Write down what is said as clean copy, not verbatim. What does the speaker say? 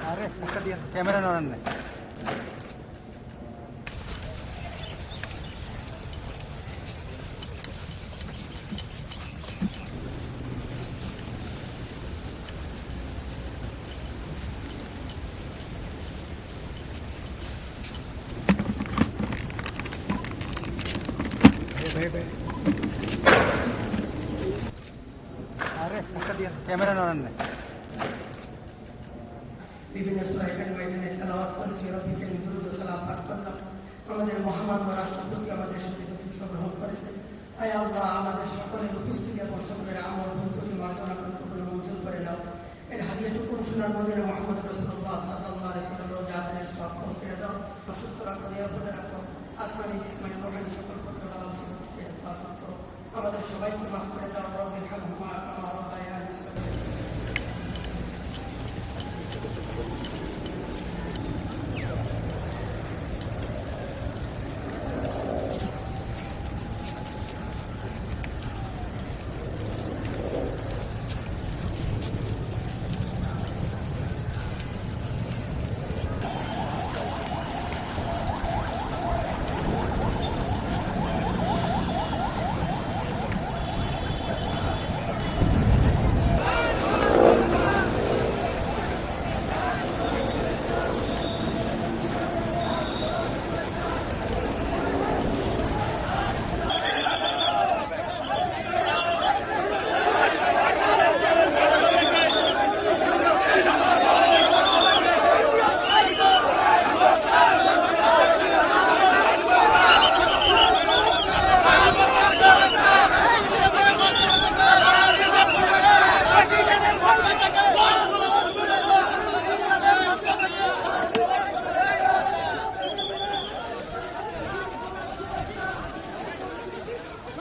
আরে একটা দিয়ে ক্যামেরা নড়ান না। আরে একটা দিয়ে ক্যামেরা নড়ান না। বিভিন্ন সূরা এখানে তেলাওয়াত করেছি, রব্বিকে দুরূদ ও সালাম পাঠ করলাম। আমাদের মহামান্য রাষ্ট্রপতি আমাদের সাথে গ্রহণ করেছেন। আয় আল্লাহ, আমাদের সকলের উপস্থিতি এবং সকলের আমল বন্ধুকে মার্জনা করে মঞ্জুর করে নাও। এর হাদিয়াটুকু শোনার মধ্যে মুহাম্মদ রাসূলুল্লাহ সাল্লাল্লাহু আলাইহি ওয়াসাল্লাম রোজাদের সব পৌঁছে দাও, সুস্থ রাখো, নিরাপদে রাখো, আসমানি জিসমানি রোহানি সকল প্রকার আমাদের সবাইকে মাফ করে দাও। রব্বির হামহুমা কামা